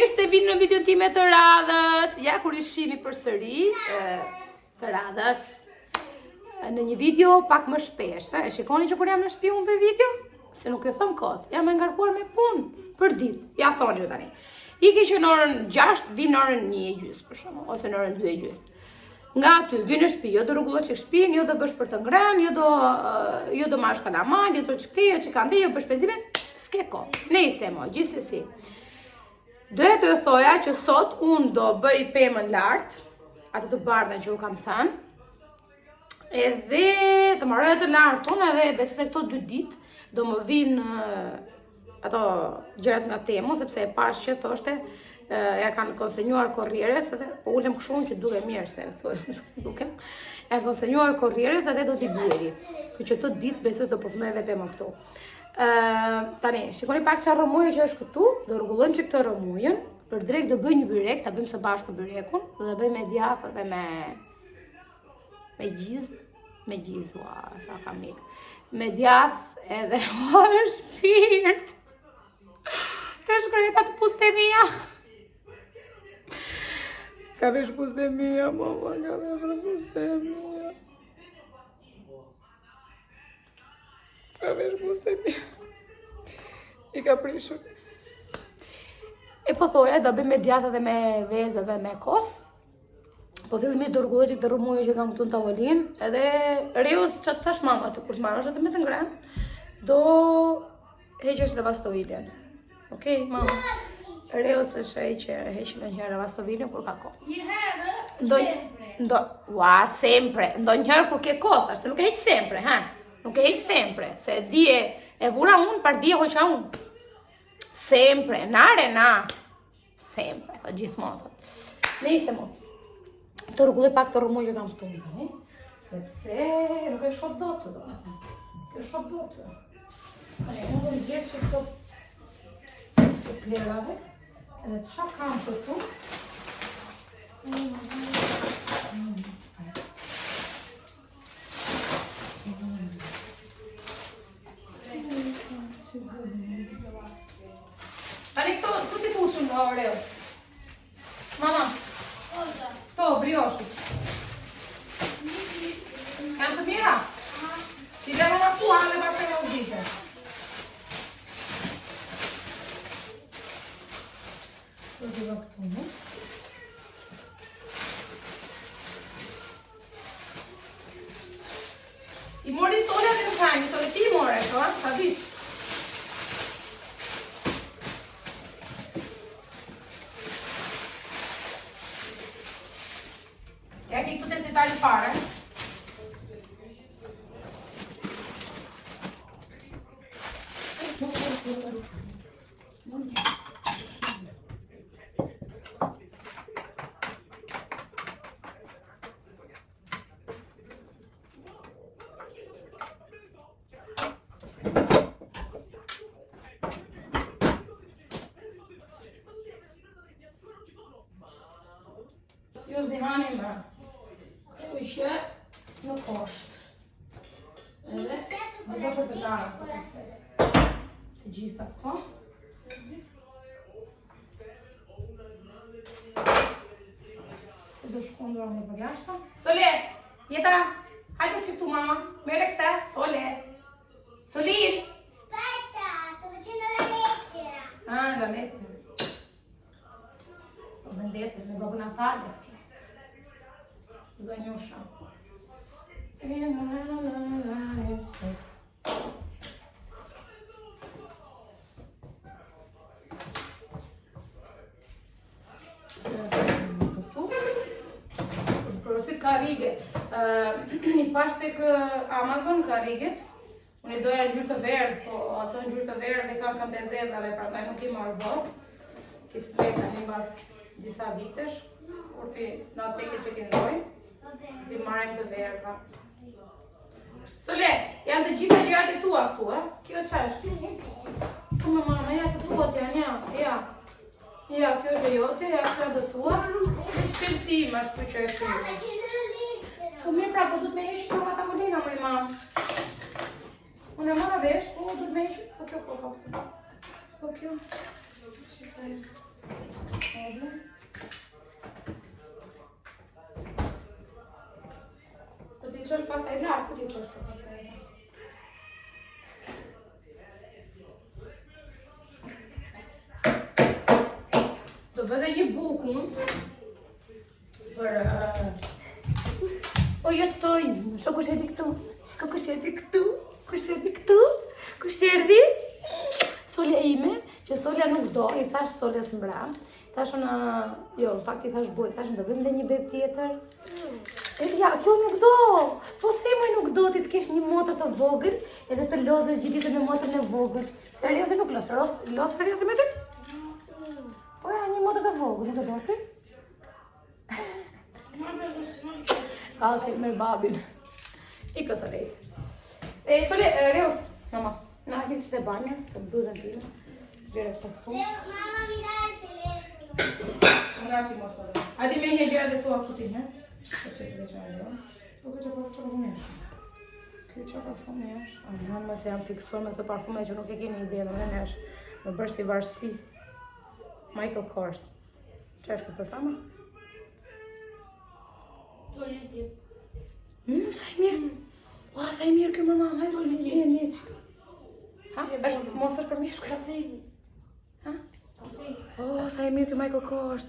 Mirë se vinë në video time të radhës. Ja kur i shihni përsëri të radhës në një video pak më shpesh. E shikoni që kur jam në shtëpi unë për video, se nuk e thom kot. Jam e ngarkuar me punë për ditë. Ja thoni ju tani. Iki që në orën 6, vi në orën 1:30 për shkakun, ose në orën 2:30. Nga aty vi në shtëpi, jo do rregullosh shtëpinë, jo do bësh për të ngrënë, jo do marrësh kalamal, jo do ç'ke, jo ç'kande, jo për shpenzime, s'ke kohë. Nëse mo, gjithsesi. Doja të thoja që sot unë do bëj pemën lart, atë të bardhën që u kam thënë. Edhe të marroj atë lartun, edhe besoj se këto 2 ditë do më vinë ato gjërat nga Temu, sepse e pash që thoshte ja kanë konsenjuar korrieres, edhe po ulem kështu që duke mirë se këtu dukem. Ja konsenjuar korrieres edhe do t'i bëri. Që të ditë besoj do përfundoj edhe pemën këtu. Tani, shikoni pak çfarë rrëmuje që është këtu, do rregullojmë që këtë rrëmujën, për drejt do bëj një byrek, ta bëjmë së bashku byrekun, do bëj me djathë dhe me gjizë, sa kam mik. Me djathë edhe shpirt. Ka shkreta të pustemia. Ka vesh pustemia, mama, ka vesh pustemia. Ka vesh pustemia. I ka prishur. E po thoja, do bëjmë me djathë dhe me vezë dhe me kos. Po fillimisht do rregulloj që të rrëmujë që kam këtu në tavolinë, edhe Reus që të thash mama të kur të marrësh atë me të ngrënë, do heqesh lavastoviljen. Okej, mama. Reus është ai që heq ndonjëherë lavastoviljen kur ka kohë. Një herë, sempre. Ndonjëherë kur ke kohë, thash, se nuk e heq sempre, ha? Nuk e heq sempre, se dije e vura unë, par dije hoqa unë. Sempre, sempre, po gjithmonë. Nëse mo. Të rregulloj pak të rrëmujë që kam këtu, sepse nuk e shoh dot, domethënë. Nuk e shoh dot. Unë do të gjesh këto plerave, edhe çka kam këtu. Tani këto ti fusun në oreo. Mama. To, brioshi. Janë të mira? Ti dhe më kua dhe bashkë e u dite. Do t'i do këtu, në? I mori sole dhe në kajnë, sole ti i more, sa vish. Ja che tutte si tagli fare. Io sdihani me. Kështu që në poshtë. Edhe do për të darë të gjitha këto. Do shkondra në për jashtë. Sole, jeta, hajde që këtu mama, mere këta, Sole. Solin! Aspetta, sto facendo la lettera. Ah, la lettera. La lettera, ne Babbo Natale scrive. Zanjusha. Porosit ka rige. I pash tek Amazon ka riget. Unë i doja në gjyrë të verdh, po ato në gjyrë të verdh e kam të zezave, prandaj nuk i marrë bot. Kismet tani mbas disa vitesh, kur ti në atë peke që ti ndoj. Ti marrën të verdha. Sole, janë të gjitha gjërat e tua këtu, a? Kjo qa është? Po mama, ja të tuat janë, ja. Ja, kjo është e jote, ja kjo është e tua. E shpërsi ima shtu që e shtu. Po mirë pra, po du të me heqë kjo nga tavolina, mëj mam. Unë e marrë vesh, po du të me heqë. Po kjo, po kjo. vë dhe një bukun për... O jetojnë, shko kush erdi këtu? Shko kush erdi këtu? Kush erdi këtu? Kush erdi? Solja ime, që Solja nuk do, i thash Solja së mbram. Thash unë, jo, në fakt i thash burë, thash në do bëjmë dhe një beb tjetër. E ja, kjo nuk do, po se moj nuk do ti të kesh një motër të vogël edhe të lozër gjithë ditën me motrën e vogël. Serioze nuk los serioze me ty? Po ja, një motër të vogël, nuk e do ti? Ka se me babin. Iko Solej. Solej, Reus, mama, na hinë që të banja, të bluzën time. Gjere të të Mamma mi dai il telefono. Un attimo solo. Hadi me një gjere dhe tua kuti, ne? Po që të veçojnë, jo? Po që parfumesh. Kjo që parfumesh. Në më se jam fiksuar me këtë parfume që nuk e keni ide në nesh. Më bërë si varsi. Michael Kors. Që është këtë përfama? Sa i mirë. Ua, sa i mirë kjo mërma. Hajde të një që. Ha? Mos është për mishë kafejnë. Ha? Oh, sa i mirë kjo Michael Kors.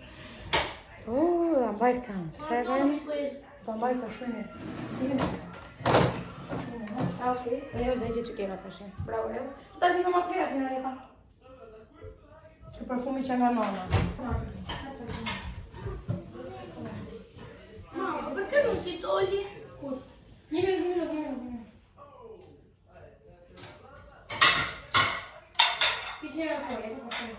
Oh, da mbaj këta. Që e gajme? Da mbaj këta shumë. Ok, e jo dhe gjithë që kema të shenë. Bravo, e jo. Ta di në ma pjetë një rejta. Të parfumi që nga nona. Mamma, perché non si toglie? Kush? Një minutë. Kish njëra të toglie, të parfumi.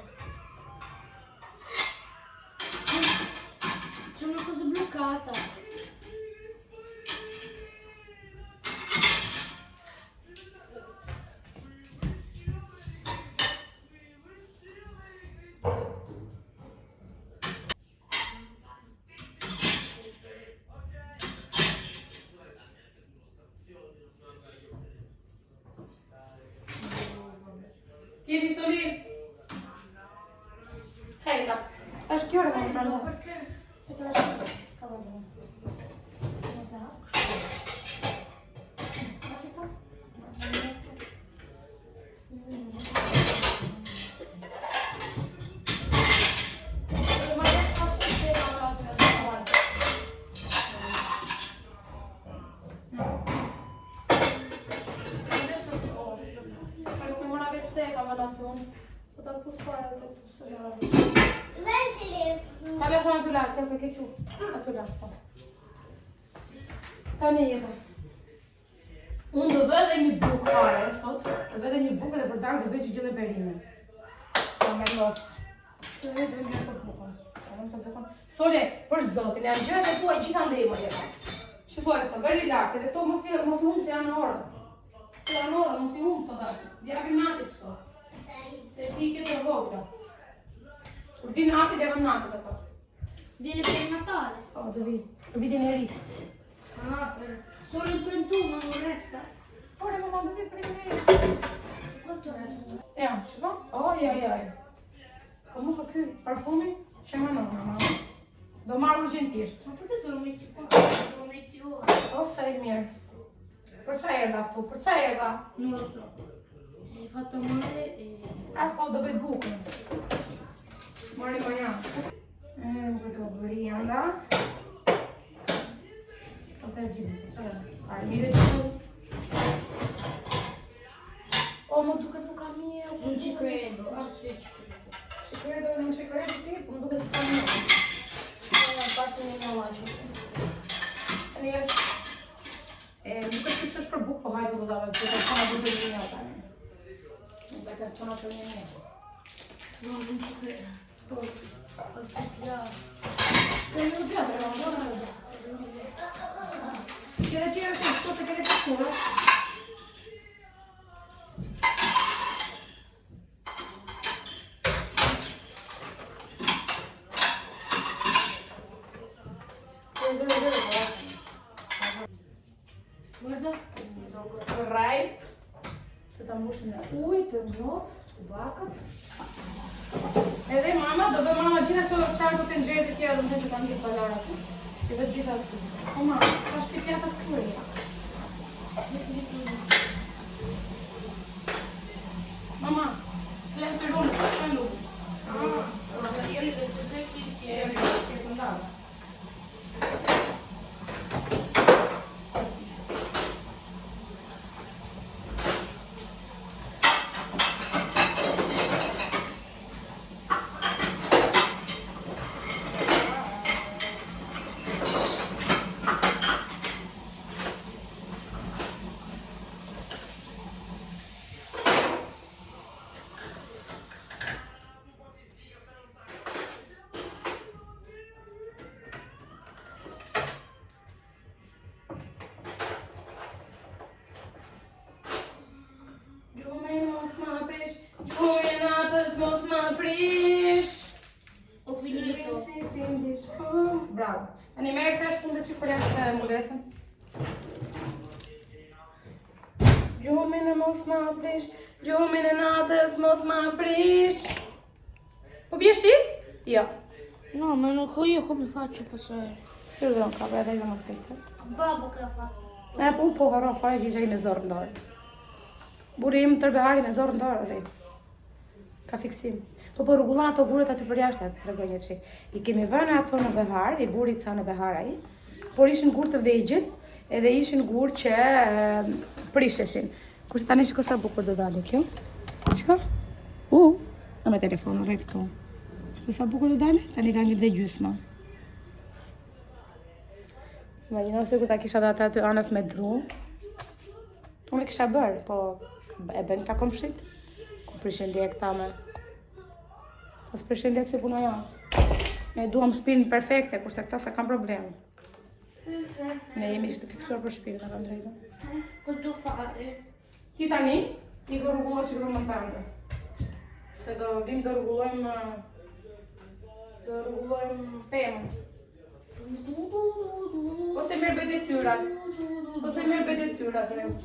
C'è una cosa bloccata. Tieni Solin. Hejta. Është kjo rëmë në pranë. Perché? Ska vëllë. Në zahë. Ma që ta? Po ta pus fare të pusë në rrë. Dov'è il telefono? Ta lasciamo aty lartë, ok, ke kju. Aty lartë, po. Tani jetë. Unë do vë dhe një bukë fare, sot. Do vë dhe një bukë dhe për darkë do bëj që gjithë e perime. Ta me los. Të dhe dhe një për bukën. Sole, për zotin, janë gjërat e tua gjitha ndejmë jetë. Shikoj, të veri lartë, edhe këto mos i humë se janë orë. Se janë orë, mos i humë të darkë. Djapim natit këto. Se ti ke të vogla. Kur vi nati dhe vëm nati të ka. Viene per il Natale? Oh, do vi. Do vitin e ri. Ah, solo il 31 non resta? Ore, mamma, do vi për i ri. Quanto resta? Shiko? Oj. Ka mu ka ky parfumi që nga në mamma. Do marrë urgentisht. Ma perché te lo metti qua? Te lo metti ora? O, sa i mirë. Për qa erda këtu? Për qa erda? Non lo so. Mi hai fatto male e... Po, do bëjt bukën. Mori mënja. Nuk do bëri anda. O të gjithë, qëra? Armire që tu. O, më duket nuk ka mirë. Non ci credo. Ah, sì, ci credo. Ci credo, non ci credo ti, më duket nuk ka mirë. Partë një një laqë. Tani është... Nuk është që është për bukë, po hajdu do dave, se të kona bukë një një tani. Nuk të kona për një një. No, non ci credo. Devo già però non Chiede tira questo se chiede qualcuno. Guarda. Vorrei che ti ambusci nella të njot, të bakët. Edhe mama, do bëj mama gjitha këto çantë të nxjerrë të tjera, do të thonë që kanë gjithë balara këtu. Ti vetë gjitha këtu. Po mama, ka shpitja të këturia. Mama, le per uno, fallo. Io li vedo sempre prish. Ho finito. Bravo. Tani merre këta shkundet që për jashtë mbulesën. Gjumin e mos ma prish, gjumin e natës mos ma prish. Po bjeshi? Jo. No, ma io come faccio a passare? Si u dhënë ka, edhe jo më fejtë. Babbo che ha fatto? Po haron fare që gjej me zorë në dorë. Buri im tërbehari me zorë në dorë, rrej. Ka fiksim. Po rrugullon ato gurët aty për jashtë, atë tregoj një çik. I kemi vënë ato në behar, i burit sa në behar ai. Por ishin gurë të vegjël, edhe ishin gurë që prisheshin. Kurse tani shiko sa bukur do dalë kjo. Shiko? Me telefonin rrej këtu. Shiko sa bukur do dalë, tani ka një dhe gjysma. Imagjino se kur ta kisha dhe aty anës me dru. Unë e kisha bërë, po e bën ta komshit. Ku prishin lek ta me. Pas prishin lek si puna ja. Ne duam shpinën perfekte, kurse këta sa kanë probleme. Ne jemi që të fiksuar për shpinën, në kanë drejtë. Cosa devo fare? Ti tani, ti do rrugulloj që kërë më tande. Se do vim do rrugullojmë pemën. Ose mirë bëj detyrat. Ose mirë bëj detyrat, Reus.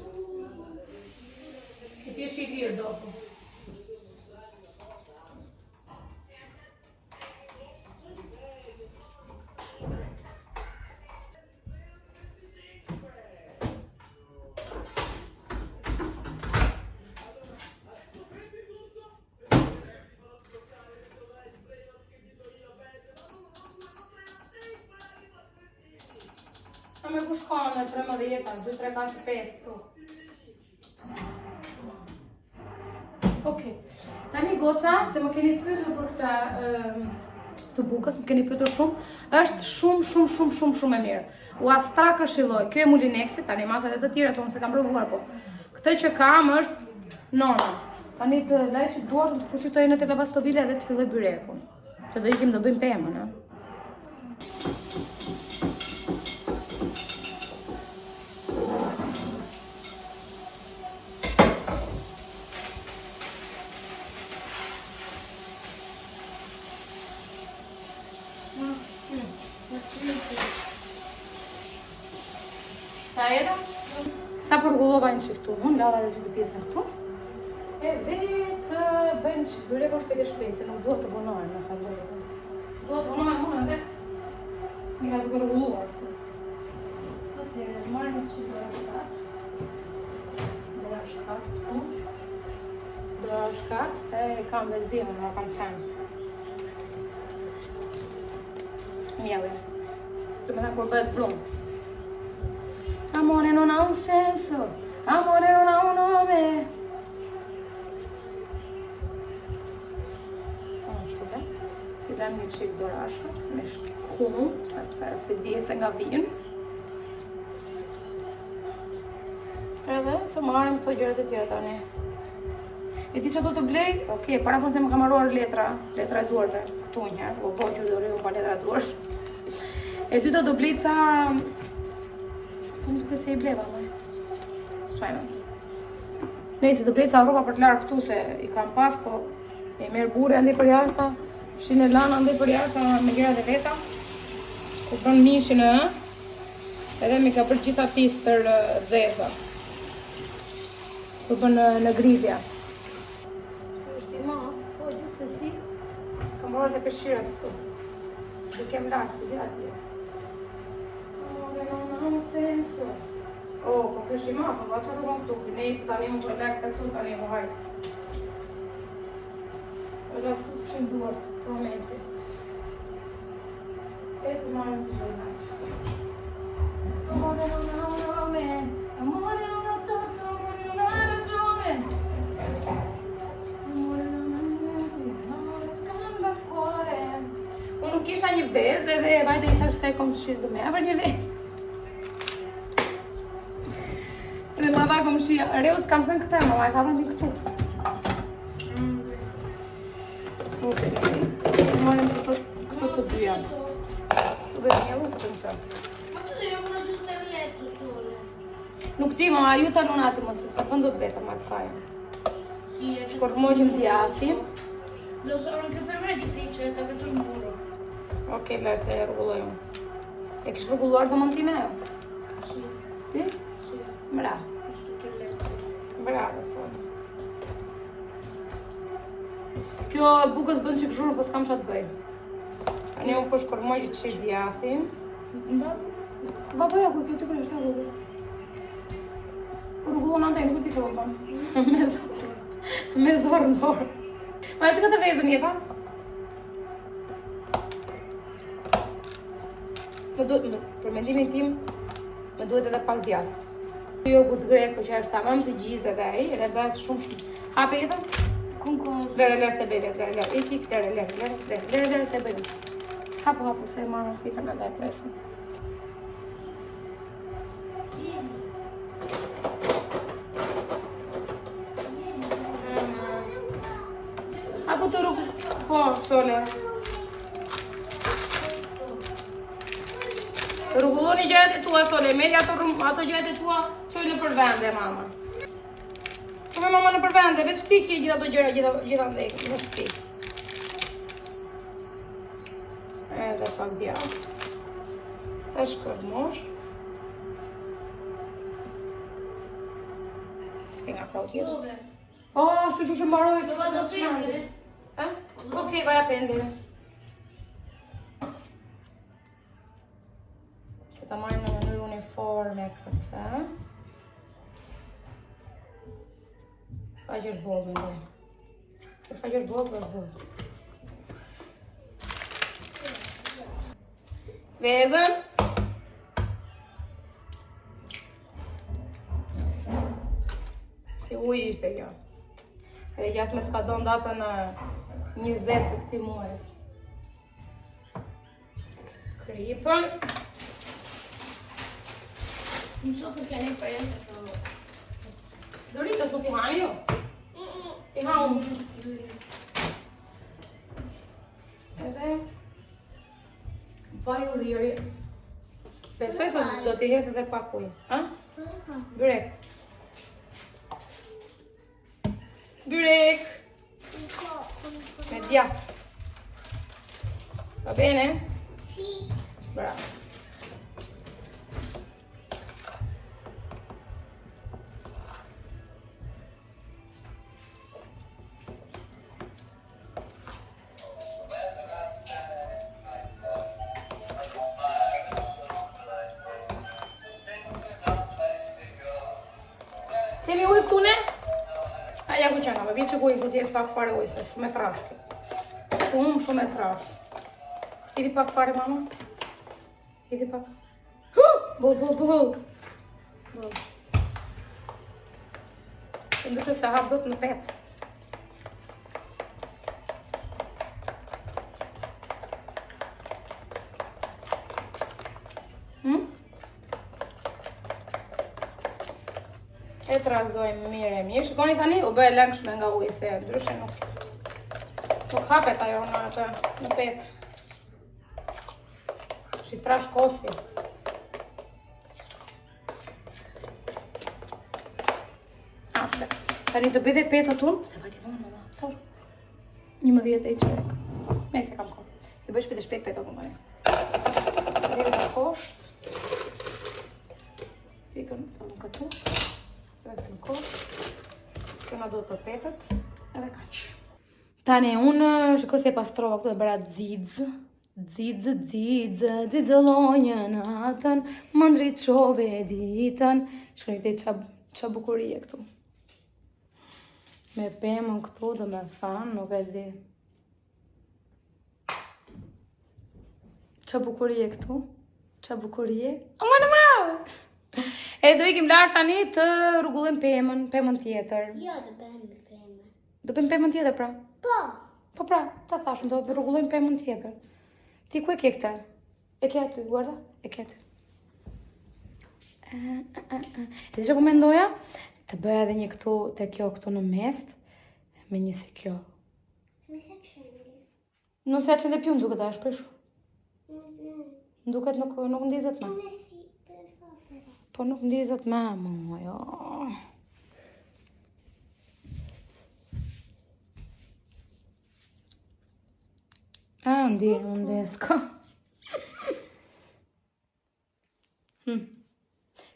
E ti e shirir dopo. Me ku shkone, 13, 2, 3, 4, 5, po. Okej. Tani goca, se më keni pyetur për këtë të bukës, më keni pyetur shumë, është shumë e mirë. U astra këshilloj. Kjo e Mulinexi, tani masat e të tjera, tonë se kam provuar, po. Këtë që kam është nona. Tani të laj që duart të fuqitoj në të lavastovile dhe të filloj byrekun. Që do ikim do bëjmë pemën, ha? Ta edhe? Sa përgullova në që këtu, unë lava dhe që të pjesën këtu. Edhe të bëjmë që byreko shpejt e shpejt, se nuk duhet të vonojnë në fajnë. Duhet të vonojnë unë edhe një ka duke rrugulluar. Atëherë, marrë një që dora shkat këtu. Dora shkat, se kam vezdihën, nga kam qenë. Mjellin. Që me ta kur bëhet blumë. Amore non ha un senso, amore non ha un nome. Ashtu dhe, ti lem një qik dorashkat me shkumë, sepse se dihet se nga vinë. Edhe të marrim këto gjërat e tjera tani. E ti që do të blej? Okej, para po se më kam marruar letra e duarve, këtu njërë, o bo që do rriu pa letra e duarsh. E ty do të blej ca... Unë duke se i bleva, mëj. Svajme. Nejse, të blej ca roba për të larë këtu, se i kam pas, po e merë bure andi për jashta, shine lana andi për jashta, me gjera dhe veta. Ku pron mishin edhe mi ka për gjitha pistër dheza. Ku pron në gridja. Është i madh, po gjithë se si. Kam marrë dhe peshqirat këtu. Dhe kem lartë, të gjitha tjera. Non ha un senso. Oh, po kjo shima, po va qatë rrugën këtu. Nejse tani më për lekë të këtu, tani po hajtë. Po lekë këtu të fshin duart, prometi. E të marrën të gjërnat. Amore non ha un nome, amore non ha torto, amore non ha ragione. Amore non ha niente, amore scamba il cuore. Unë nuk isha një vezë edhe vajte i thashtë se kom të shizë me avër një vezë. Dhe ma dha kom shia, Reus kam thënë këta, mama e ka vendin këtu. Morim këto të dyja. Të bëjmë një lukë të në të. Ma tu devi ancora aggiustare il letto solo. Nuk ti, mama, aiutalo un attimo, se sa quando vetëm atë fajnë. Sì, è Shkormogjëm djathim, Lo so anche per me è difficile, è attaccato il muro. Ok, lei se e rrugulloj unë. E kishë rrugulluar të mund t'ine jo? Sì, Si? sì, Bravo. questo tutto il letto. Bravo, Sonia. Kjo bukës bën që këshurën, po s'kam qa të bëj. Tani unë po shkormoj që qish djathim. Babbo? Baba ja, ku kjo të kërështë, ja rrugë. Rrugullon anë nuk ti që vëllon. Me zorë. Me zorë në dorë. Ma që këtë vezën jeta? Për mendimin tim, me duhet edhe pak djathë. Jogurt greko që është tamam si gjizë edhe ai, edhe bëhet shumë. Hape jetën? Con cosa? Lere se bebe, lere. E tik, lere se bebe. Hapo, se marrë stikën edhe e presu. Hapo të rrugë. Po, Sole. Rrugulloni gjërat e tua, Sole. Meri ato gjërat e tua, qoj në përvende, mama. Po me mama në përvende, veç ti ki gjitha ato gjëra gjitha ndekë, në shtëpi. Edhe pak djathë. Të shkërmosh. Ti nga pak tjetër. Dove? Oh, që mbaroj. Lo vado a prendere? Ok, vai a prendere. Që ta marrim në mënyrë uniforme këtë. Ka që është bolë, mendoj. Ka që është bolë, është bolë. Vezën. Si ujë ishte kjo. Edhe që asme s'ka do datën 20 të këti muaj. Kripën. Non so perché ne hai presa, però. Doritos nuk i hani jo? I ha unë. Edhe vaj u riri. Besoj se do t'i hetë edhe pak ujë. Ha? Byrek. Byrek. Me djathë. Va bene? Sì. Bravo. Kemi ujë këtu ne? Ja ku qena, vje që ujë, du t'jetë pak fare ujë, shumë e trashke. Shumë e trash. Hidi pak fare, mama. Hidi pak. Bol. Ndushe se hap do të në petë. E të razojmë mirë. Shikoni tani, u bëhe lëngshme nga ujë, se ndryshe nuk hapet ajo në petë. Shi trash kosi. Ashte. Tani të bëjde petë atun, se vajti vonë më da. Sor. 11 e qerek. Ne se kam kohë. I bëj shpejt petë atun tani. Rrëve në kosht. Fikën këtu. Në kosht. Këna duhet për petët. Edhe kaq. Tani unë shikoj se pastrova këtu e bëra dzidz. Dzidzolonjë natën, më ndrit shove ditën. Shkëriti qa bukurie këtu. Me pemën këtu dhe me thanë, nuk e di. Qa bukurie këtu? Qa bukurie? Aman mau! E do ikim lartë tani të rrugullim pemën tjetër. Io do bëjmë pemë. Do bëjmë pemën tjetër pra? Po. Po pra, ta thashën, do rrugullim pemën tjetër. Ti ku e ke këta? E ke aty, guarda? E ke aty. E di që po mendoja? Të bëja edhe një këtu, të kjo këtu në mest, me një si kjo. Mi se qendi. Nuk se aqen dhe pjumë duket a shpeshu. Duket nuk ndizet me. Come si per fare? Po nuk ndizet me, mojo. Unë s'ka.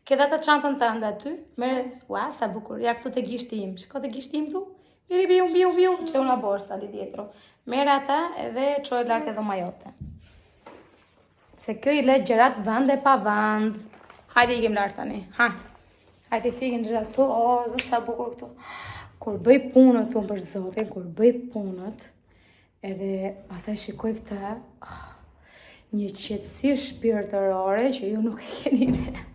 Ke data çantën tënde aty? Merë, ua, sa bukur. Ja këtu te gishti im. Shiko te gishti im tu? Biu, që una borsa di dietro. Merë ata edhe çoj lart edhe majote. Se kjo i le gjërat vend e pa vend. Hajde ikim lart tani. Ha. Hajde fikin gjërat tu. O, zot sa bukur këtu. Kur bëj punët tu për zotin, kur bëj punët, edhe pastaj shikoj këtë, një qetësi shpirtërore që ju nuk e keni ide.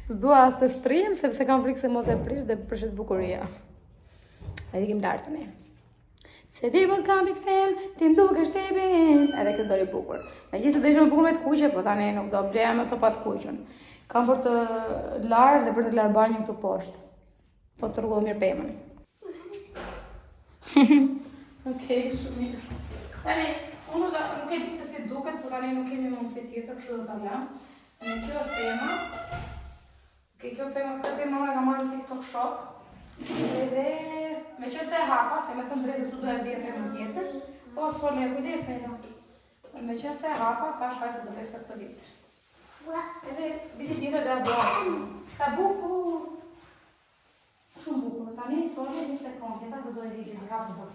S'dua as të shtrihem sepse kam frikë se mos e prish dhe prishet bukuria. Hajde ikim lart tani. Se di vot kam piksem, ti m'dukesh te bim. Edhe këtë dori bukur. Megjithëse do ishte më bukur me të kuqe, po tani nuk do blejmë ato pa të kuqen. Kam për të larë dhe për të larë banjën këtu poshtë. Po të rrugë mirë pemën. Okej, shumë mirë. Tani, unë nuk e di se si duket, po tani nuk kemi mundësi tjetër, kështu do ta lëm. Kjo është pema. Kjo pema, këtë pema unë e kam marrë në TikTok Shop. Edhe me që se hapa, se me të ndrejtë tu do e dhjetë për më tjetër, po s'for me kujdes me të. Me që se hapa, thash haj se do të këtë vitë. Edhe viti tjetër dhe abdoa. Sa bukur. Shumë bukur. Tani s'forme një sekundita, se do e dhjetë në rapë dhe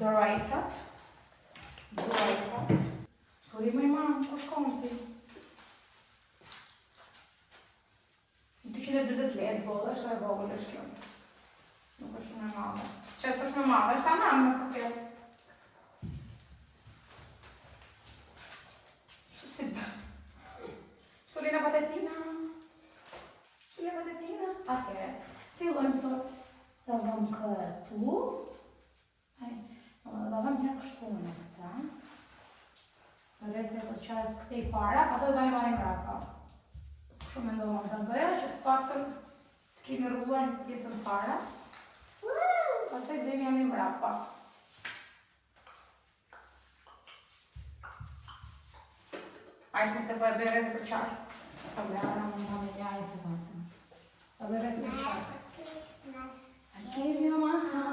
dorajtat. Kuri me ma, ku shkon ti? 240 letë bollë, është e vogël është kjo. Nuk është shumë e madhe. Qëtë është me madhe, është ta mamë në përket. Shu si bë. Sulina patetina. Atere. Fillojmë sot. Da vëm këtu. Da vëm një kështu në këta. Rete të qarë këte i para, pasë do da i varim rapa. Shumë me ndohëm të bëja, që të paktën të kemi rrugluar një pjesën para. Pastaj dhe mi janë mrapa. Ajtë se po e bere për qarë. Po bere në mund të me njaj se pasën. Po bere për qarë. Kemi në maha.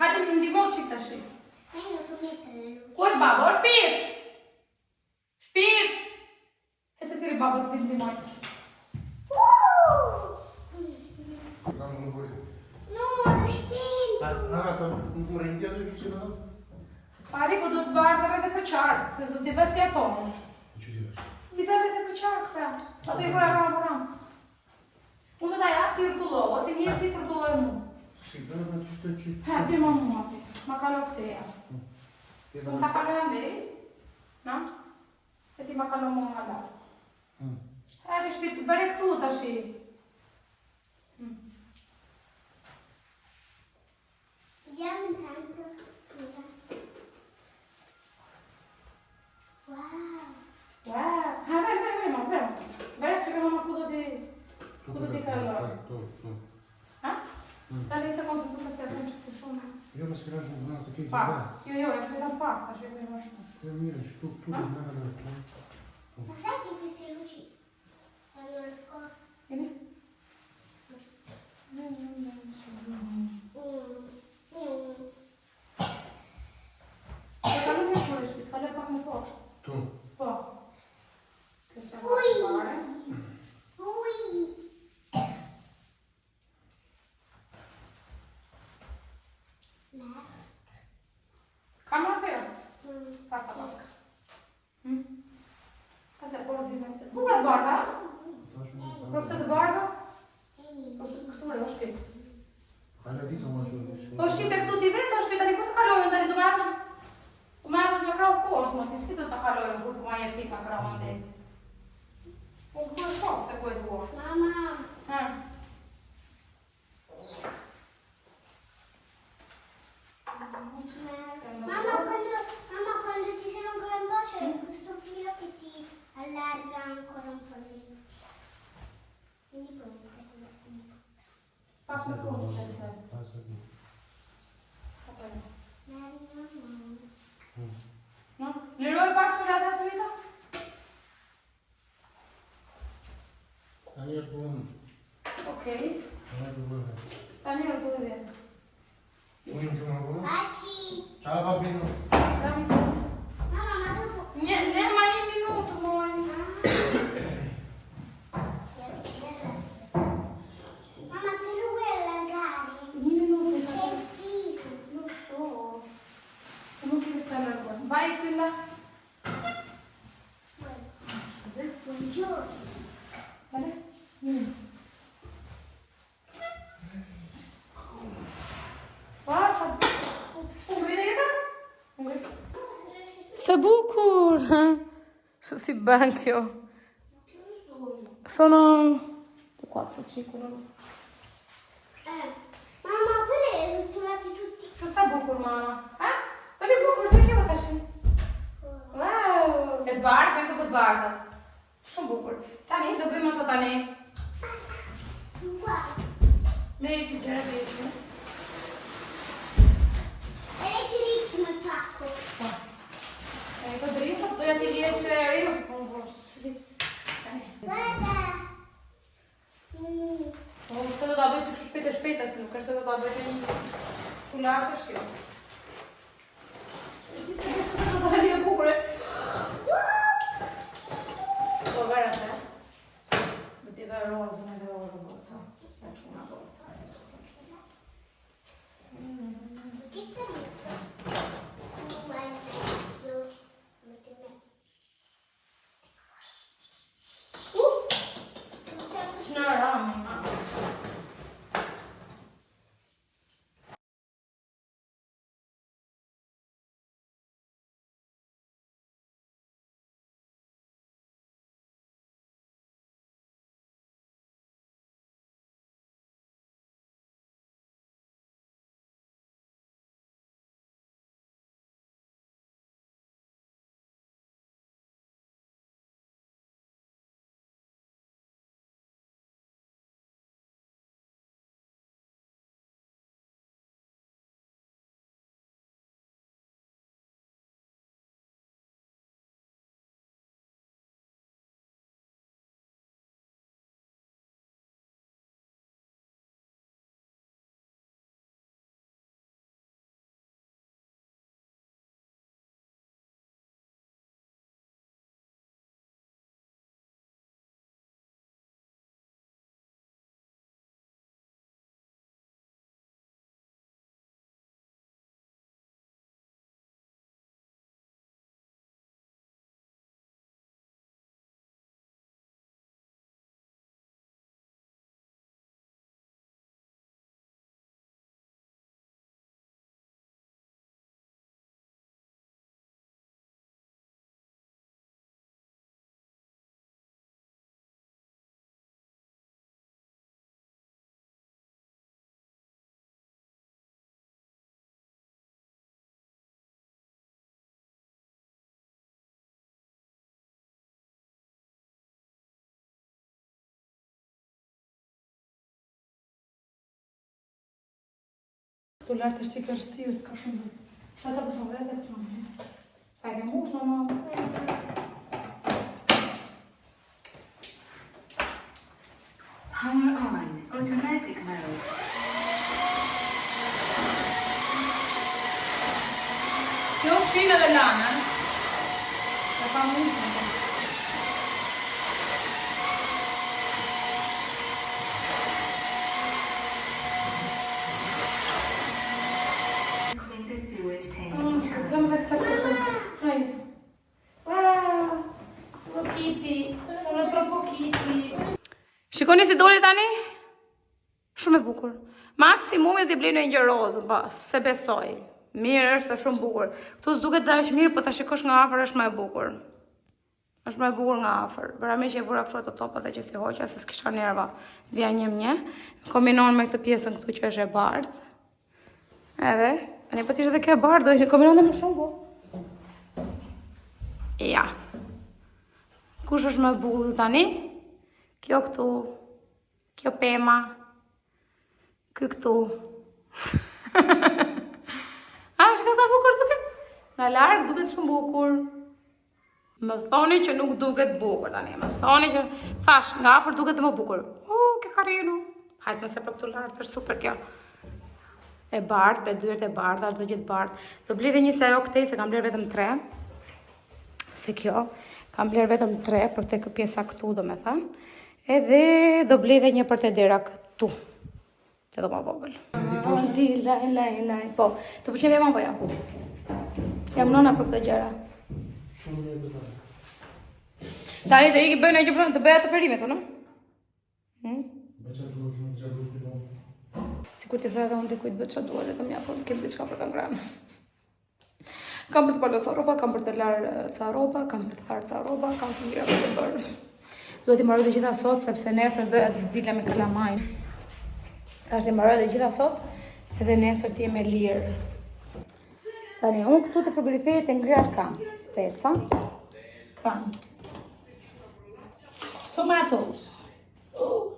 Hajde në ndimot që këtë shi. Ku është babo? O shpir! Shpir! E se tiri babo të të ndimot. Nu rëndja të që që në? Pari, po do të bardhër edhe për qarkë, se zë t'i vësi atonë. Që t'i vësi? T'i vësi edhe për qarkë, pra. Po t'i kura ram. Unë do t'a japë t'i rëtullohë, ose mirë t'i rëtullohë mu. Si, da në që të që... Ha, bërë ma mu ati. Ma kalo këteja. Unë t'a kalo janë dheri, na? E ti ma kalo mu nga darë. Eri shpitë, bërë këtu t'a shi. Jam tanto scusa. Wow. Ha, vero. Vero që këmë kudo ti kaloj. Ha? Tani se kom të duke se atëm që të shumë. Jo, më s'këra shumë vëna se kejtë Pa. da. Jo, e këtë tam pak, ta që e më shumë. Jo, mire, që tu të në në. Ma sai che queste luci hanno nascosto? Vieni. Fallo mi fuori, fallo pak më poshtë. Tu. Po. Këtë që Ui. më pare. Ui. Kam në përë? Paska. Pasa e porë dhime. Buka të barda? Për këtë të barda? Për këtë këture, o shpit. Hajde ti sa më shumë. Po shqip e këtu t'i vretë, o shpit, tani ku të kalojnë, tani të marrësh me krau poshtë, më t'i si do të kalojnë, kur të ma jetë ti ka krau në dhe. Unë këtu e shokë se ku e dua. Mamma. Ha. Quando ti sei ancora un po' c'è questo filo che ti allarga ancora un po' di luce. Quindi puoi metterlo un po'. Pak në punë, të se. Pasa ti. No? Liroj pak surata të vita? Tani është bunë. Okej. Tani është bunë. Tani është bunë dhe. Unë që më bunë. Baci! Ciao bambino. Dami se. i kënda? Buongiorno. Vale? Sa Sa bukur! Što si bën kjo? Sono 4-5 loro. Mamma, quelli li ho trovati tutti. Što sa bukur, mama? Da li bukur të kjo tash? Wow! E bardhë, me këtë bardhë. Shumë bukur. Tani do bëjmë ato tani. Guarda. Merri që gjëra të jetë. E leggi ritmo il pacco. Ecco dritto, tu ja ti riesci a arrivo con un po'. Guarda. Po, këtë do ta bëj çik shpejt, se nuk është se do ta bëj një kulashë shkjo. Ti se do ta bëj e bukur. Po, guarda. Do t'i dha rozën edhe orë boca. Sa çuna boca. Che te Tu lartë është që i kërësirë, s'ka shumë dhe. Qa ta përshon vërës dhe këtë në. Sa e ke mbush në mamë. Power on, automatic mode. Kjo fina dhe lana. Ka pa mundë. Completed sewage tank Vëmë charge. dhe këta kërë. Hajde. Wow! Kitty. Sono troppo kitty. Shikoni si doli tani? Shumë e bukur. Maksimumi t'i blej në një rozë, bas, se besoj. Mirë është shumë bukur. Këtu s'duket dash mirë, po ta shikosh nga afër është më e bukur. Është më e bukur nga afër. Bëra me që e vura kështu ato topat dhe që si hoqa, se s'kisha nerva. Dhja një. Kombinon me këtë pjesën këtu që është e bardhë. Edhe, tani po t'ishte edhe kjo e bardhë, do kombinon dhe më shumë, po. Ja. Kush është më e bukur tani? Kjo këtu, kjo pema, kjo këtu. A, shka sa bukur duket? Nga largë duket shumë bukur. Më thoni që nuk duket bukur tani, më thoni që... Thash, nga afër duket dhe më bukur. Ke karinu. Hajtë me se për këtu lartë, është super kjo. E bardhë, be dyert e bardhë, ashtë do gjithë bardhë. Do bli dhe një se ajo këtej, se kam bler vetëm 3. Se kjo, kam bler vetëm 3 për të pjesa këtu, do me thënë. Edhe do bli dhe një për të dera këtu. Të do ma vogël. Laj. Po, të pëqeve ma po ja. Jam nona për këto gjëra. Shumë mirë të tërë. Tani do i bëjnë gjë të bëja të perimet, no? Beqa duhe shumë të gjatë fillon. Sikur ti thënë unë dikujt bëj çfarë duhet, vetëm ja thonë të kem diçka për ta ngrënë. Kam për të palosur rroba, kam për të larë ca rroba, kam për të tharë ca rroba, kam shumë gjëra për të bërë. Duhet i mbaroj të gjitha sot sepse nesër doja të dilja me kalamajn. Tash të mbaroj të gjitha sot, edhe nesër të jem e lirë. Tani unë këtu të frigoriferit e ngriat kam speca, kam tomatoes.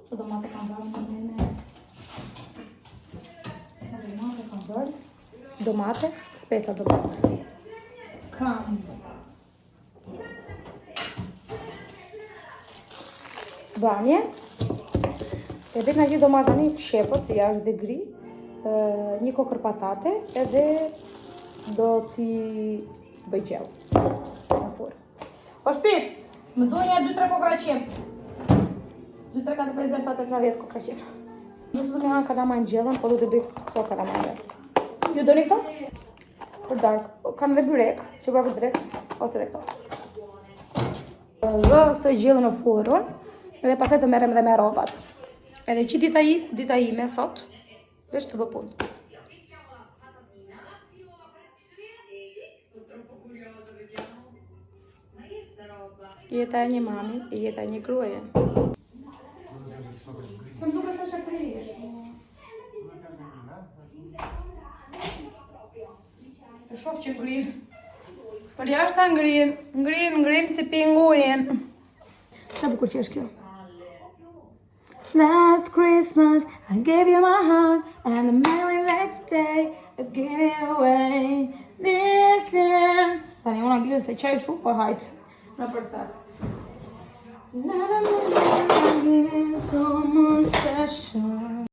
Të domate kam bërë në mene. Domate kam bërë. Domate, speca domate. Kam bamje. E vetë në gjithë domate tani shepët, jashtë dhe gri, një kokër patate, edhe do t'i bëj gjell në furrë. Po shpit, më duhen ja 2-3 kokra qep. 2, 3, 4, 5, 6, 7, 8, 9, 10 kokra qep. Nëse do të janë kalamajn gjellën, po do të bëj këto kalamajnë. Ju doni këto? Për dark. Kanë edhe byrek, që pra për drek, ose edhe këto. Vë këtë gjellën në furrën, edhe pastaj të merrem edhe me rrobat. Edhe që dita ime sot, veç të bë punë. Jeta e një mami, jeta e një gruaje. Kam duke të shakrish. E shof që ngrin. Për jashtë ngrin si pinguin. Sa bukur që është kjo. Last Christmas I gave you my heart, and the very next day I gave it away. This is... Tani unë anglisht se qaj shumë, po hajt në për ta. Never mind, someone special.